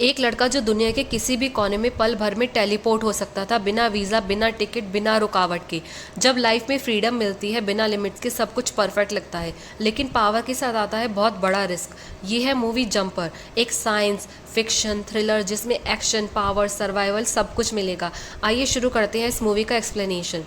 एक लड़का जो दुनिया के किसी भी कोने में पल भर में टेलीपोर्ट हो सकता था, बिना वीज़ा, बिना टिकट, बिना रुकावट के। जब लाइफ में फ्रीडम मिलती है बिना लिमिट्स के, सब कुछ परफेक्ट लगता है, लेकिन पावर के साथ आता है बहुत बड़ा रिस्क। ये है मूवी जंपर, एक साइंस फिक्शन थ्रिलर जिसमें एक्शन, पावर, सर्वाइवल सब कुछ मिलेगा। आइए शुरू करते हैं इस मूवी का एक्सप्लेनेशन।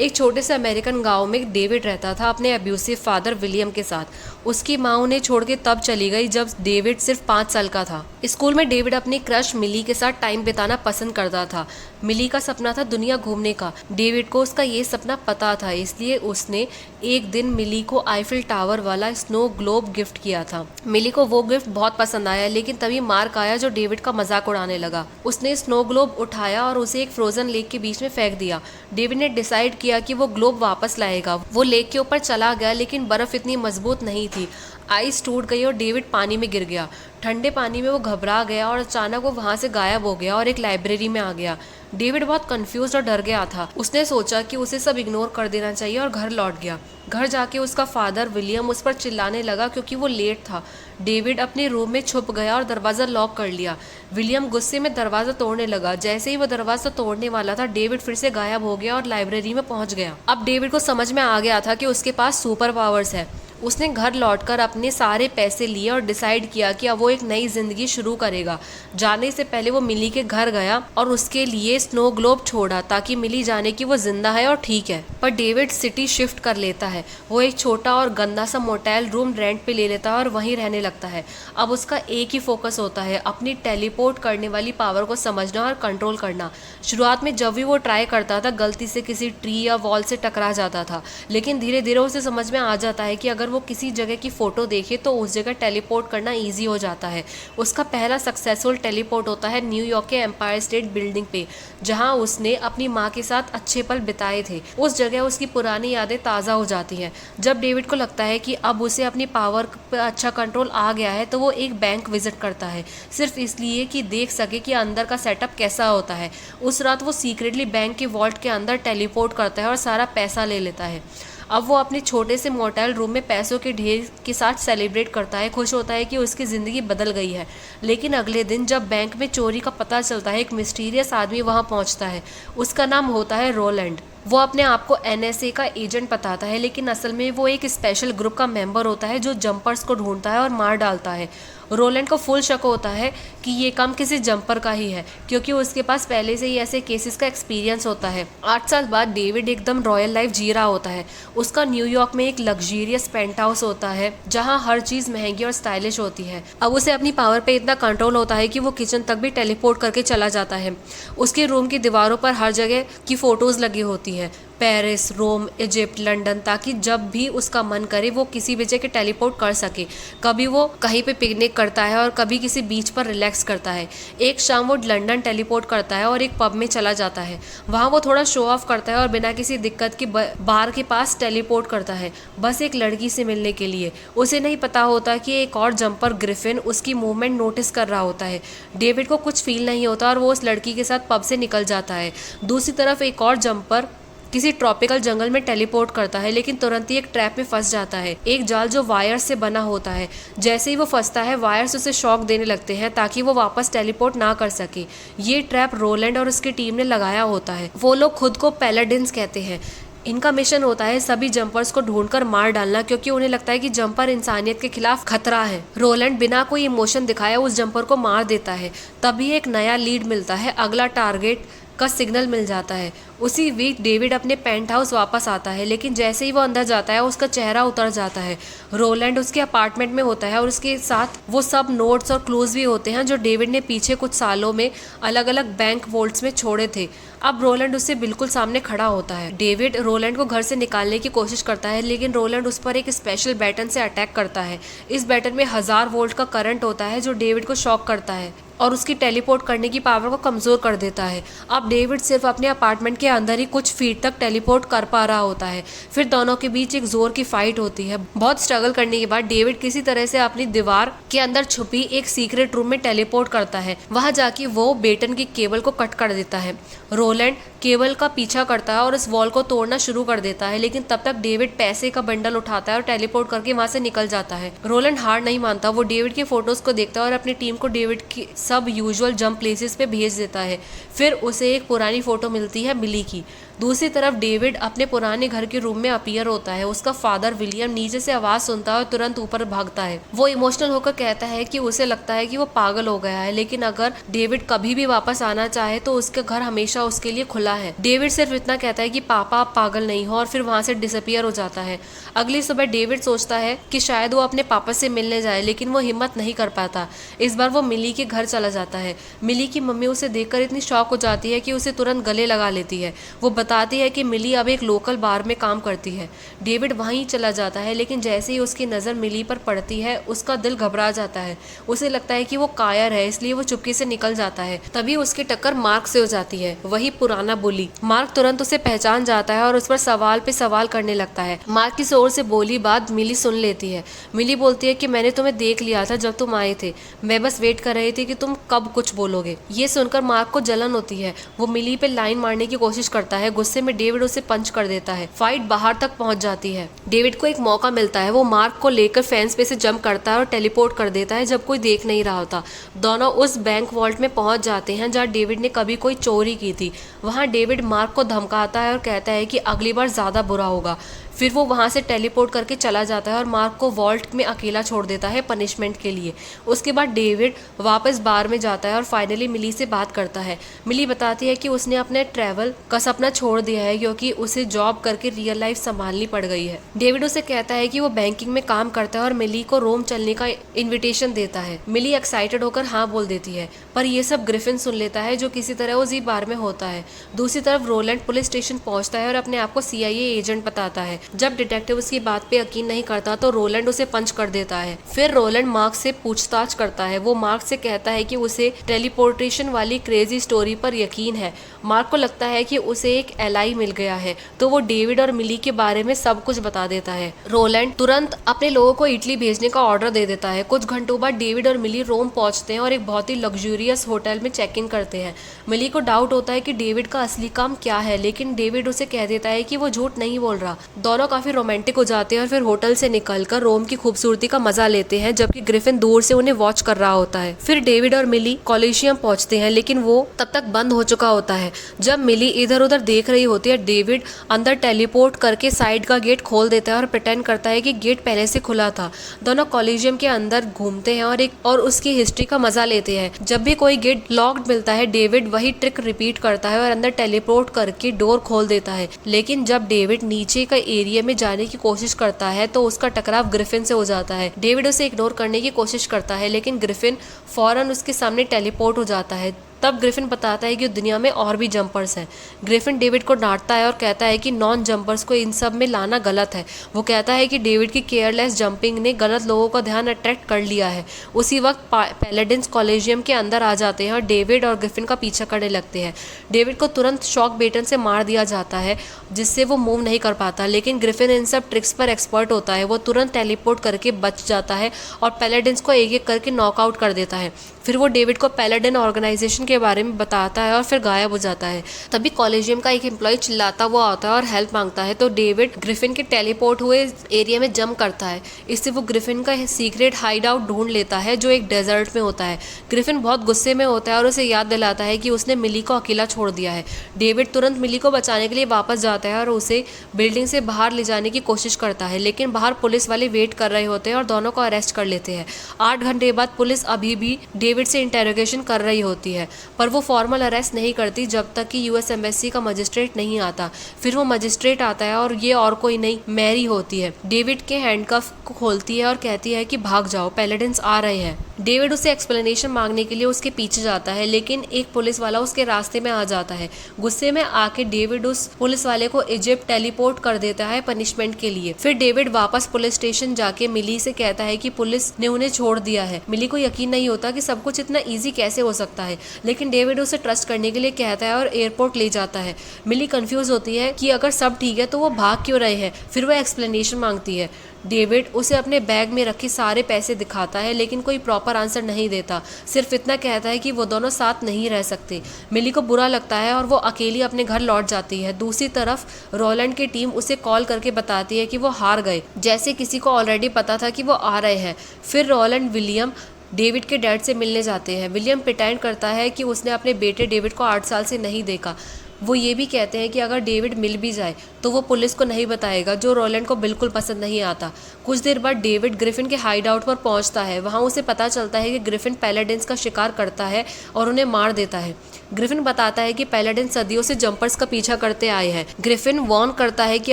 एक छोटे से अमेरिकन गांव में डेविड रहता था अपने अब्यूसिव फादर विलियम के साथ। उसकी माँ उन्हें छोड़ के तब चली गई जब डेविड सिर्फ 5 साल का था। स्कूल में डेविड अपनी क्रश मिली के साथ टाइम बिताना पसंद करता था। मिली का सपना था दुनिया घूमने का। डेविड को उसका ये सपना पता था, इसलिए उसने एक दिन मिली को आईफिल टावर वाला स्नो ग्लोब गिफ्ट किया था। मिली को वो गिफ्ट बहुत पसंद आया, लेकिन तभी मार्क आया जो डेविड का मजाक उड़ाने लगा। उसने स्नो ग्लोब उठाया और उसे एक फ्रोजन लेक के बीच में फेंक दिया। डेविड ने डिसाइड किया कि वो ग्लोब वापस लाएगा। वो लेक के ऊपर चला गया, लेकिन बर्फ इतनी मजबूत नहीं थी। आइस टूट गई और डेविड पानी में गिर गया। ठंडे पानी में वो घबरा गया और अचानक वो वहां से गायब हो गया और एक लाइब्रेरी में आ गया। डेविड बहुत कंफ्यूज और डर गया था। उसने सोचा कि उसे सब इग्नोर कर देना चाहिए और घर लौट गया। घर जाके उसका फादर विलियम उस पर चिल्लाने लगा क्योंकि वो लेट था। डेविड अपने रूम में छुप गया और दरवाज़ा लॉक कर लिया। विलियम गुस्से में दरवाज़ा तोड़ने लगा। जैसे ही वो दरवाज़ा तोड़ने वाला था, डेविड फिर से गायब हो गया और लाइब्रेरी में पहुंच गया। अब डेविड को समझ में आ गया था कि उसके पास सुपर पावर्स है। उसने घर लौटकर अपने सारे पैसे लिए और डिसाइड किया कि अब वो एक नई जिंदगी शुरू करेगा। जाने से पहले वो मिली के घर गया और उसके लिए स्नो ग्लोब छोड़ा ताकि मिली जाने की वो जिंदा है और ठीक है। पर डेविड सिटी शिफ्ट कर लेता है। वो एक छोटा और गंदा सा मोटेल रूम रेंट पे ले लेता है और वहीं रहने लगता है। अब उसका एक ही फोकस होता है, अपनी टेलीपोर्ट करने वाली पावर को समझना और कंट्रोल करना। शुरुआत में जब भी वो ट्राई करता था, गलती से किसी ट्री या वॉल से टकरा जाता था, लेकिन धीरे धीरे उसे समझ में आ जाता है कि अगर वो किसी जगह की फोटो देखे तो उस जगह टेलीपोर्ट करना इजी हो जाता है। उसका पहला सक्सेसफुल टेलीपोर्ट होता है न्यूयॉर्क के एम्पायर स्टेट बिल्डिंग पे, जहां उसने अपनी माँ के साथ अच्छे पल बिताए थे। उस जगह उसकी पुरानी यादें ताज़ा हो जाती हैं। जब डेविड को लगता है कि अब उसे अपनी पावर पर अच्छा कंट्रोल आ गया है, तो वो एक बैंक विजिट करता है, सिर्फ इसलिए कि देख सके कि अंदर का सेटअप कैसा होता है। उस रात वो सीक्रेटली बैंक के वॉल्ट के अंदर टेलीपोर्ट करता है और सारा पैसा ले लेता है। अब वो अपने छोटे से मोटेल रूम में पैसों के ढेर के साथ सेलिब्रेट करता है, खुश होता है कि उसकी ज़िंदगी बदल गई है। लेकिन अगले दिन जब बैंक में चोरी का पता चलता है, एक मिस्टीरियस आदमी वहाँ पहुँचता है। उसका नाम होता है रोलैंड। वो अपने आप को एनएसए का एजेंट बताता है, लेकिन असल में वो एक स्पेशल ग्रुप का मेंबर होता है जो जंपर्स को ढूंढता है और मार डालता है। रोलैंड को फुल शक होता है कि ये काम किसी जंपर का ही है, क्योंकि उसके पास पहले से ही ऐसे केसेस का एक्सपीरियंस होता है। 8 साल बाद डेविड एकदम रॉयल लाइफ जी रहा होता है। उसका न्यूयॉर्क में एक लग्जरियस पेंट हाउस होता है जहाँ हर चीज़ महंगी और स्टाइलिश होती है। अब उसे अपनी पावर पे इतना कंट्रोल होता है कि वो किचन तक भी टेलीपोर्ट करके चला जाता है। उसके रूम की दीवारों पर हर जगह की फ़ोटोज़ लगी होती है, पेरिस, रोम, इजिप्ट, लंदन, ताकि जब भी उसका मन करे वो किसी भी जगह टेलीपोर्ट कर सके। कभी वो कहीं पे पिकनिक करता है और कभी किसी बीच पर रिलैक्स करता है। एक शाम वो लंदन टेलीपोर्ट करता है और एक पब में चला जाता है। वहाँ वो थोड़ा शो ऑफ करता है और बिना किसी दिक्कत के बार के पास टेलीपोर्ट करता है, बस एक लड़की से मिलने के लिए। उसे नहीं पता होता कि एक और जंपर ग्रिफिन उसकी मूवमेंट नोटिस कर रहा होता है। डेविड को कुछ फील नहीं होता और वो उस लड़की के साथ पब से निकल जाता है। दूसरी तरफ एक और जंपर किसी ट्रॉपिकल जंगल में टेलीपोर्ट करता है, लेकिन तुरंत ही एक ट्रैप में फंस जाता है, एक जाल जो वायर से बना होता है। जैसे ही वो फंसता है, वायर्स उसे शॉक देने लगते हैं ताकि वो वापस टेलीपोर्ट ना कर सके। ये ट्रैप रोलैंड और उसकी टीम ने लगाया होता है। वो लोग खुद को पैलाडिन्स कहते हैं। इनका मिशन होता है सभी जंपर्स को ढूंढकर मार डालना, क्योंकि उन्हें लगता है कि जंपर इंसानियत के खिलाफ खतरा है। रोलैंड बिना कोई इमोशन दिखाए उस जंपर को मार देता है। तभी एक नया लीड मिलता है, अगला टारगेट का सिग्नल मिल जाता है। उसी वीक डेविड अपने पेंट हाउस वापस आता है, लेकिन जैसे ही वो अंदर जाता है उसका चेहरा उतर जाता है। रोलैंड उसके अपार्टमेंट में होता है और उसके साथ वो सब नोट्स और क्लूज भी होते हैं जो डेविड ने पीछे कुछ सालों में अलग अलग बैंक वॉल्ट्स में छोड़े थे। अब रोलैंड उससे बिल्कुल सामने खड़ा होता है। डेविड रोलैंड को घर से निकालने की कोशिश करता है, लेकिन रोलैंड उस पर एक स्पेशल बैटन से अटैक करता है। इस बैटन में 1000 वोल्ट का करंट होता है जो डेविड को शॉक करता है और उसकी टेलीपोर्ट करने की पावर को कमज़ोर कर देता है। अब डेविड सिर्फ अपने अपार्टमेंट के के अंदर ही कुछ फीट तक टेलीपोर्ट कर पा रहा होता है। फिर दोनों के बीच एक जोर की फाइट होती है। बहुत स्ट्रगल करने के बाद डेविड किसी तरह से अपनी दीवार के अंदर छुपी एक सीक्रेट रूम में टेलीपोर्ट करता है। वहां जाके वो बेटन की केबल को कट कर देता है। रोलैंड केबल का पीछा करता है और इस वॉल को तोड़ना शुरू कर देता है, लेकिन तब तक डेविड पैसे का बंडल उठाता है और टेलीपोर्ट करके वहां से निकल जाता है। रोलैंड हार नहीं मानता, वो डेविड के फोटोज को देखता है और अपनी टीम को डेविड की सब यूजुअल जंप प्लेसेस पे भेज देता है। फिर उसे एक पुरानी फोटो मिलती है मिली की। दूसरी तरफ डेविड अपने पुराने घर के रूम में अपीयर होता है। उसका फादर विलियम नीचे से आवाज सुनता है और तुरंत ऊपर भागता है। वो इमोशनल होकर कहता है कि उसे लगता है कि वो पागल हो गया है, लेकिन अगर डेविड कभी भी वापस आना चाहे तो उसका घर हमेशा उसके लिए खुला है। डेविड सिर्फ इतना कहता है कि पापा आप पागल नहीं हो और फिर वहां से डिसअपियर हो जाता है। अगली सुबह डेविड सोचता है कि शायद वो अपने पापा से मिलने जाए, लेकिन वो हिम्मत नहीं कर पाता। इस बार वो मिली के घर चला जाता है। मिली की मम्मी उसे देखकर इतनी शॉक हो जाती है कि उसे तुरंत गले लगा लेती है। वो बताती है कि मिली अब एक लोकल बार में काम करती है। डेविड वहीं चला जाता है, लेकिन जैसे ही उसकी नज़र मिली पर पड़ती है उसका दिल घबरा जाता है। उसे लगता है कि वो कायर है, इसलिए वो चुपके से निकल जाता है। तभी उसकी टक्कर मार्क से हो जाती है, वही पुराना बुली। मार्क तुरंत उसे पहचान जाता है और उस पर सवाल पे सवाल करने लगता है। मार्क की जोर से बोली बात मिली सुन लेती है। मिली बोलती है कि मैंने तुम्हें देख लिया था जब तुम आए थे, मैं बस वेट कर रही थी कि तुम कब कुछ बोलोगे। ये सुनकर मार्क को जलन होती है। वो मिली पे लाइन मारने की कोशिश करता है। गुस्से में डेविड उसे पंच कर देता है। फाइट बाहर तक पहुंच जाती है। डेविड को एक मौका मिलता है। वो मार्क को लेकर फेंस पे से जंप करता है और टेलीपोर्ट कर देता है जब कोई देख नहीं रहा होता। दोनों उस बैंक वॉल्ट में पहुंच जाते हैं जहां डेविड ने कभी कोई चोरी की थी। वहां डेविड मार्क को धमकाता है और कहता है कि अगली बार ज्यादा बुरा होगा। फिर वो वहाँ से टेलीपोर्ट करके चला जाता है और मार्क को वॉल्ट में अकेला छोड़ देता है पनिशमेंट के लिए। उसके बाद डेविड वापस बार में जाता है और फाइनली मिली से बात करता है। मिली बताती है कि उसने अपने ट्रैवल का सपना छोड़ दिया है क्योंकि उसे जॉब करके रियल लाइफ संभालनी पड़ गई है। डेविड उसे कहता है कि वो बैंकिंग में काम करता है और मिली को रोम चलने का इन्विटेशन देता है। मिली एक्साइटेड होकर हाँ बोल देती है, पर यह सब ग्रिफिन सुन लेता है जो किसी तरह उसी बार में होता है। दूसरी तरफ रोलैंड पुलिस स्टेशन पहुंचता है और अपने आप को CIA एजेंट बताता है। जब डिटेक्टिव उसकी बात पे यकीन नहीं करता तो रोलैंड उसे पंच कर देता है। फिर रोलैंड मार्क से पूछताछ करता है। वो मार्क से कहता है कि उसे टेलीपोर्टेशन वाली क्रेजी स्टोरी पर यकीन है। मार्क को लगता है कि उसे एक एलाई मिल गया है, तो वो डेविड और मिली के बारे में सब कुछ बता देता है। रोलैंड तुरंत अपने लोगों को इटली भेजने का ऑर्डर दे देता है। कुछ घंटों बाद डेविड और मिली रोम पहुंचते हैं और एक बहुत ही लग्जूरियस होटल में चेक इन करते हैं। मिली को डाउट होता है कि डेविड का असली काम क्या है, लेकिन डेविड उसे कह देता है कि वो झूठ नहीं बोल रहा। दोनों काफी रोमांटिक हो जाते हैं और फिर होटल से निकलकर रोम की खूबसूरती का मजा लेते हैं, जबकि ग्रिफिन दूर से उन्हें वॉच कर रहा होता है। फिर डेविड और मिली कॉलेशियम पहुंचते हैं, लेकिन वो तब तक बंद हो चुका होता है। जब मिली इधर उधर देख रही होती है, डेविड अंदर टेलीपोर्ट करके साइड का गेट खोल देता है और प्रिटेंड करता है कि गेट पहले से खुला था। दोनों कॉलेजियम के अंदर घूमते हैं और उसकी हिस्ट्री का मजा लेते हैं। जब भी कोई गेट लॉक्ड मिलता है, डेविड वही ट्रिक रिपीट करता है और अंदर टेलीपोर्ट करके डोर खोल देता है। लेकिन जब डेविड नीचे का एरिया में जाने की कोशिश करता है तो उसका टकराव ग्रिफिन से हो जाता है। डेविड उसे इग्नोर करने की कोशिश करता है, लेकिन ग्रिफिन फौरन उसके सामने टेलीपोर्ट हो जाता है। तब ग्रिफिन बताता है कि दुनिया में और भी जंपर्स हैं। ग्रिफिन डेविड को डांटता है और कहता है कि नॉन जंपर्स को इन सब में लाना गलत है। वो कहता है कि डेविड की केयरलेस जंपिंग ने गलत लोगों का ध्यान अट्रैक्ट कर लिया है। उसी वक्त पैलेडिन्स कॉलेजियम के अंदर आ जाते हैं और डेविड और ग्रिफिन का पीछा करने लगते हैं। डेविड को तुरंत शॉक बेटन से मार दिया जाता है, जिससे वो मूव नहीं कर पाता, लेकिन ग्रिफिन इन सब ट्रिक्स पर एक्सपर्ट होता है। वो तुरंत टेलीपोर्ट करके बच जाता है और पैलेडिन्स को एक एक करके नॉकआउट कर देता है। फिर वो डेविड को पैलेडिन ऑर्गेनाइजेशन के बारे में बताता है और फिर गायब हो जाता है। तभी कॉलेजियम का एक एम्प्लॉय चिल्लाता हुआ आता है और हेल्प मांगता है, तो डेविड ग्रिफिन के टेलीपोर्ट हुए एरिया में जंप करता है। इससे वो ग्रिफिन का सीक्रेट हाइड आउट ढूंढ लेता है जो एक डेजर्ट में होता है। ग्रिफिन बहुत गुस्से में होता है और उसे याद दिलाता है कि उसने मिली को अकेला छोड़ दिया है। डेविड तुरंत मिली को बचाने के लिए वापस जाता है और उसे बिल्डिंग से बाहर ले जाने की कोशिश करता है, लेकिन बाहर पुलिस वाले वेट कर रहे होते हैं और दोनों को अरेस्ट कर लेते हैं। 8 घंटे बाद पुलिस अभी भी डेविड से इंटेरोगेशन कर रही होती है, पर वो फॉर्मल अरेस्ट नहीं करती जब तक कि US एम्बेसी का मजिस्ट्रेट नहीं आता। फिर वो मजिस्ट्रेट आता है और ये और कोई नहीं, मैरी होती है। डेविड के हैंडकफ को खोलती है और कहती है कि भाग जाओ, पैलेडिन्स आ रहे हैं। डेविड उसे एक्सप्लेनेशन मांगने के लिए उसके पीछे जाता है, लेकिन एक पुलिस वाला उसके रास्ते में आ जाता है। गुस्से में आके डेविड उस पुलिस वाले को इजिप्ट टेलीपोर्ट कर देता है पनिशमेंट के लिए। फिर डेविड वापस पुलिस स्टेशन जाके मिली से कहता है कि पुलिस ने उन्हें छोड़ दिया है। मिली को यकीन नहीं होता कि सब कुछ इतना इजी कैसे हो सकता है, लेकिन डेविड उसे ट्रस्ट करने के लिए कहता है और एयरपोर्ट ले जाता है। मिली कंफ्यूज होती है कि अगर सब ठीक है तो वो भाग क्यों रहे हैं। फिर वो एक्सप्लेनेशन मांगती है। डेविड उसे अपने बैग में रखे सारे पैसे दिखाता है लेकिन कोई प्रॉपर आंसर नहीं देता, सिर्फ इतना कहता है कि वो दोनों साथ नहीं रह सकते। मिली को बुरा लगता है और वो अकेली अपने घर लौट जाती है। दूसरी तरफ रोलैंड की टीम उसे कॉल करके बताती है कि वो हार गए, जैसे किसी को ऑलरेडी पता था कि वो आ रहे हैं। फिर रोलैंड विलियम डेविड के डैड से मिलने जाते हैं। विलियम प्रिटेंड करता है कि उसने अपने बेटे डेविड को 8 साल से नहीं देखा। वो ये भी कहते हैं कि अगर डेविड मिल भी जाए तो वो पुलिस को नहीं बताएगा, जो रोलैंड को बिल्कुल पसंद नहीं आता। कुछ देर बाद डेविड ग्रिफिन के हाइड आउट पर पहुंचता है। वहां उसे पता चलता है कि ग्रिफिन पैलेडिन्स का शिकार करता है और उन्हें मार देता है। ग्रिफिन बताता है कि पैलेडिन सदियों से जंपर्स का पीछा करते आए हैं। ग्रिफिन वार्न करता है कि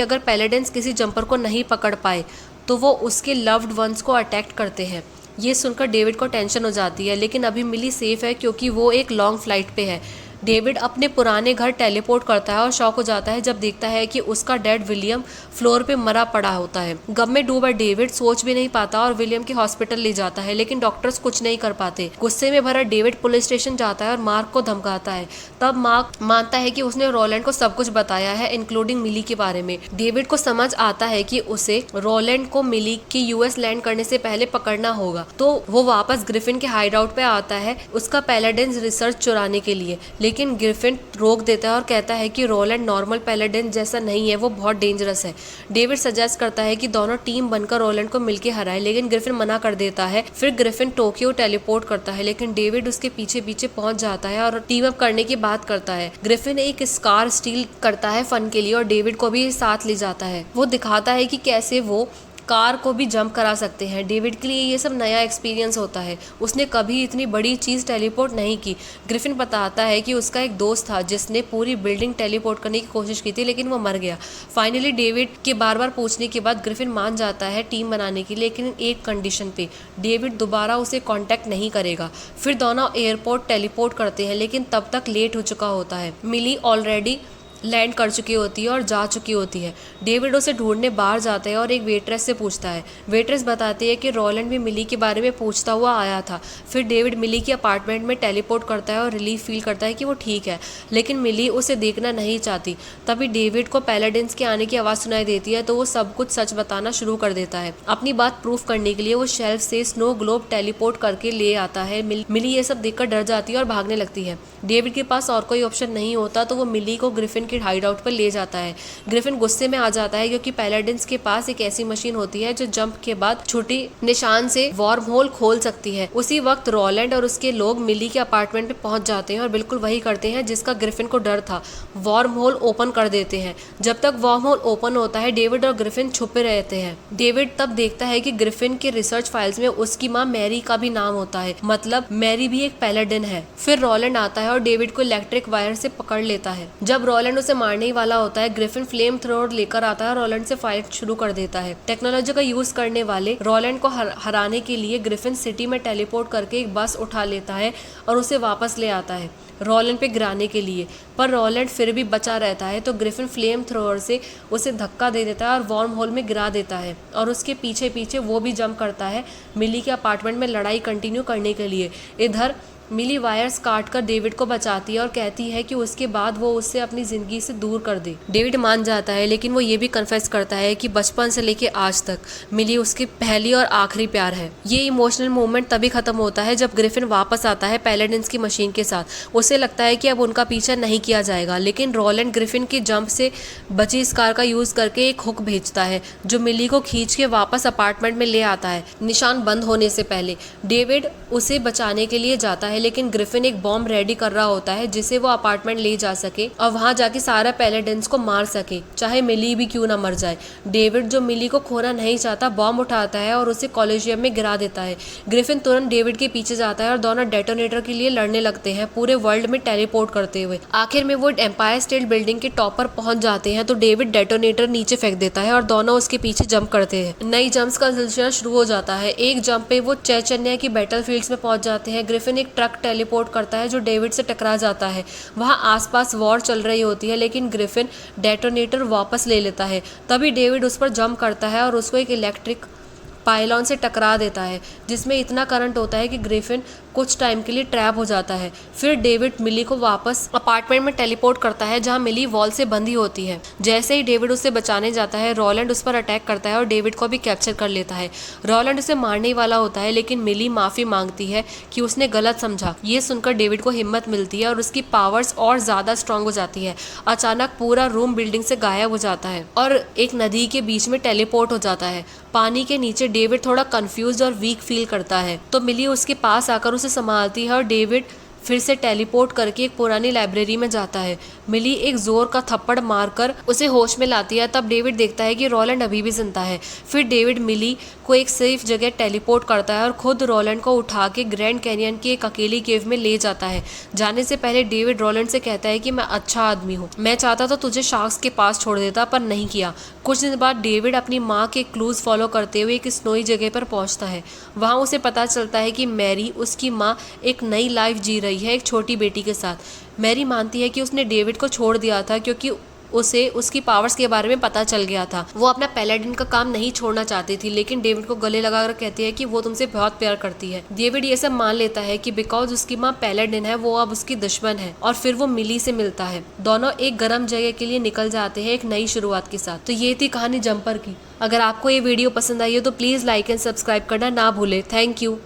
अगर पैलेडिन्स किसी जंपर को नहीं पकड़ पाए तो वो उसके लव्ड वंस को अटैक करते हैं। ये सुनकर डेविड को टेंशन हो जाती है, लेकिन अभी मिली सेफ है क्योंकि वो एक लॉन्ग फ्लाइट पे है। डेविड अपने पुराने घर टेलीपोर्ट करता है और शॉक हो जाता है जब देखता है कि उसका डैड विलियम फ्लोर पे मरा पड़ा होता है। गम में डूबा डेविड सोच भी नहीं पाता और विलियम के हॉस्पिटल ले जाता है, लेकिन डॉक्टर्स कुछ नहीं कर पाते। गुस्से में भरा डेविड पुलिस स्टेशन जाता है और मार्क को धमकाता है। तब मार्क मानता है कि उसने रोलैंड को सब कुछ बताया है, इंक्लूडिंग मिली के बारे में। डेविड को समझ आता है कि उसे रोलैंड को मिली के यूएस लैंड करने से पहले पकड़ना होगा, तो वो वापस ग्रिफिन के हाइड आउट पे आता है उसका पैलेडिन्स रिसर्च चुराने के लिए। लेकिन ग्रिफिन रोक देता है और कहता है कि रोलैंड नॉर्मल पैलेडिन जैसा नहीं है, वो बहुत डेंजरस है। डेविड सजेस्ट करता है कि दोनों टीम बनकर रोलैंड को मिलके हराए, लेकिन ग्रिफिन मना कर देता है। फिर ग्रिफिन टोक्यो टेलीपोर्ट करता है, लेकिन डेविड उसके पीछे पीछे पहुंच जाता है और टीम अप करने की बात करता है। ग्रिफिन एक स्कार स्टील करता है फन के लिए और डेविड को भी साथ ले जाता है। वो दिखाता है कि कैसे वो कार को भी जंप करा सकते हैं। डेविड के लिए ये सब नया एक्सपीरियंस होता है, उसने कभी इतनी बड़ी चीज़ टेलीपोर्ट नहीं की। ग्रिफिन बताता है कि उसका एक दोस्त था जिसने पूरी बिल्डिंग टेलीपोर्ट करने की कोशिश की थी, लेकिन वो मर गया। फाइनली डेविड के बार बार पूछने के बाद ग्रिफिन मान जाता है टीम बनाने के लिए, लेकिन एक कंडीशन पे, डेविड दोबारा उसे कॉन्टैक्ट नहीं करेगा। फिर दोनों एयरपोर्ट टेलीपोर्ट करते हैं, लेकिन तब तक लेट हो चुका होता है। मिली ऑलरेडी लैंड कर चुकी होती है और जा चुकी होती है। डेविड उसे ढूंढने बाहर जाता है और एक वेट्रेस से पूछता है। वेट्रेस बताती है कि रोलैंड भी मिली के बारे में पूछता हुआ आया था। फिर डेविड मिली के अपार्टमेंट में टेलीपोर्ट करता है और रिलीफ फील करता है कि वो ठीक है, लेकिन मिली उसे देखना नहीं चाहती। तभी डेविड को पैलेडिन्स के आने की आवाज़ सुनाई देती है, तो वो सब कुछ सच बताना शुरू कर देता है। अपनी बात प्रूफ करने के लिए वो शेल्फ से स्नो ग्लोब टेलीपोर्ट करके ले आता है। मिली ये सब देखकर डर जाती है और भागने लगती है। डेविड के पास और कोई ऑप्शन नहीं होता, तो वो मिली को ग्रिफिन के हाइड आउट पर ले जाता है। ग्रिफिन गुस्से में आ जाता है क्योंकि पैलेडिन्स के पास एक ऐसी मशीन होती है जो जंप के बाद छोटी निशान से वार्म होल खोल सकती है। उसी वक्त रोलैंड और उसके लोग मिली के अपार्टमेंट में पहुंच जाते हैं और बिल्कुल वही करते हैं जिसका ग्रिफिन को डर था, वार्म होल ओपन कर देते हैं। जब तक वार्म होल ओपन होता है डेविड और ग्रिफिन छुपे रहते हैं। डेविड तब देखता है कि ग्रिफिन के रिसर्च फाइल्स में उसकी माँ मैरी का भी नाम होता है, मतलब मैरी भी एक पैलेडिन है। फिर रोलैंड आता है और डेविड को इलेक्ट्रिक वायर से पकड़ लेता है। जब रोलैंड उसे मारने ही वाला होता है, ग्रिफिन फ्लेम थ्रोअर लेकर आता है और रोलैंड से फाइट शुरू कर देता है। टेक्नोलॉजी का यूज करने वाले रोलैंड को हराने के लिए ग्रिफिन सिटी में टेलीपोर्ट करके एक बस उठा लेता है और उसे वापस ले आता है रोलैंड पे गिराने के लिए, पर रोलैंड फिर भी बचा रहता है। तो ग्रिफिन फ्लेम थ्रोअर से उसे धक्का दे देता है और वार्म होल में गिरा देता है और उसके पीछे पीछे वो भी जंप करता है मिली के अपार्टमेंट में लड़ाई कंटिन्यू करने के लिए। इधर मिली वायर्स काट कर डेविड को बचाती है और कहती है कि उसके बाद वो उससे अपनी जिंदगी से दूर कर दे। डेविड मान जाता है, लेकिन वो ये भी कन्फेस करता है कि बचपन से लेके आज तक मिली उसकी पहली और आखिरी प्यार है। ये इमोशनल मोमेंट तभी खत्म होता है जब ग्रिफिन वापस आता है पैलेडिन्स की मशीन के साथ। उसे लगता है कि अब उनका पीछा नहीं किया जाएगा, लेकिन रोलैंड ग्रिफिन के जंप से बची इस कार का यूज करके एक हुक भेजता है जो मिली को खींच के वापस अपार्टमेंट में ले आता है निशान बंद होने से पहले। डेविड उसे बचाने के लिए जाता है, लेकिन ग्रिफिन एक बॉम्ब रेडी कर रहा होता है जिसे वो अपार्टमेंट ले जा सके और वहां जाके सारा पैलेडिन्स को मार सके, चाहे मिली भी क्यों ना मर जाए। डेविड जो मिली को खोना नहीं चाहता, बॉम्ब उठाता है और उसे कॉलेजियम में गिरा देता है। ग्रिफिन तुरंत डेविड के पीछे जाता है और दोनों डेटोनेटर के लिए लड़ने लगते हैं, पूरे वर्ल्ड में टेलीपोर्ट करते हुए। आखिर में वो एम्पायर स्टेट बिल्डिंग के टॉप पर पहुंच जाते हैं, तो डेविड डेटोनेटर नीचे फेंक देता है और दोनों उसके पीछे जंप करते हैं। नई जंप्स का सिलसिला शुरू हो जाता है। एक जंप पे वो चैचन्या की बैटलफील्ड्स में पहुंच जाते हैं। ग्रिफिन एक ट्रक टेलीपोर्ट करता है जो डेविड से टकरा जाता है। वहां आसपास वॉर चल रही होती है, लेकिन ग्रिफिन डेटोनेटर वापस ले लेता है। तभी डेविड उस पर जंप करता है और उसको एक इलेक्ट्रिक पायलॉन से टकरा देता है, जिसमें इतना करंट होता है कि ग्रिफिन कुछ टाइम के लिए ट्रैप हो जाता है। फिर डेविड मिली को वापस अपार्टमेंट में टेलीपोर्ट करता है, जहां मिली वॉल से बंधी होती है। जैसे ही डेविड उसे बचाने जाता है, रोलैंड उस पर अटैक करता है और डेविड को भी कैप्चर कर लेता है। रोलैंड उसे मारने ही वाला होता है, लेकिन मिली माफी मांगती है कि उसने गलत समझा। ये सुनकर डेविड को हिम्मत मिलती है और उसकी पावर्स और ज्यादा स्ट्रांग हो जाती है। अचानक पूरा रूम बिल्डिंग से गायब हो जाता है और एक नदी के बीच में टेलीपोर्ट हो जाता है। पानी के नीचे डेविड थोड़ा कंफ्यूज और वीक फील करता है, तो मिली उसके पास आकर उसे संभालती है और डेविड फिर से टेलीपोर्ट करके एक पुरानी लाइब्रेरी में जाता है। मिली एक जोर का थप्पड़ मारकर उसे होश में लाती है। तब डेविड देखता है कि रोलैंड अभी भी जिंदा है। फिर डेविड मिली को एक सेफ जगह टेलीपोर्ट करता है और खुद रोलैंड को उठा के ग्रैंड कैनियन की एक अकेली केव में ले जाता है। जाने से पहले डेविड रोलैंड से कहता है कि मैं अच्छा आदमी हूँ, मैं चाहता तो तुझे शार्क्स के पास छोड़ देता, पर नहीं किया। कुछ दिन बाद डेविड अपनी माँ के क्लूज फॉलो करते हुए एक स्नोई जगह पर पहुंचता है। वहाँ उसे पता चलता है कि मैरी, उसकी माँ, एक नई लाइफ जी रही है एक छोटी बेटी के साथ। मैरी मानती है कि उसने डेविड को छोड़ दिया था क्योंकि उसे उसकी पावर्स के बारे में पता चल गया था। वो अपना पैलाडिन का काम नहीं छोड़ना चाहती थी, लेकिन डेविड को गले लगाकर कहती है कि वो तुमसे बहुत प्यार करती है। डेविड ये सब मान लेता है कि बिकॉज उसकी माँ पैलाडिन है, वो अब उसकी दुश्मन है, और फिर वो मिली से मिलता है। दोनों एक गर्म जगह के लिए निकल जाते हैं एक नई शुरुआत के साथ। तो ये थी कहानी जंपर की। अगर आपको ये वीडियो पसंद आई हो तो प्लीज लाइक एंड सब्सक्राइब करना ना भूले। Thank you.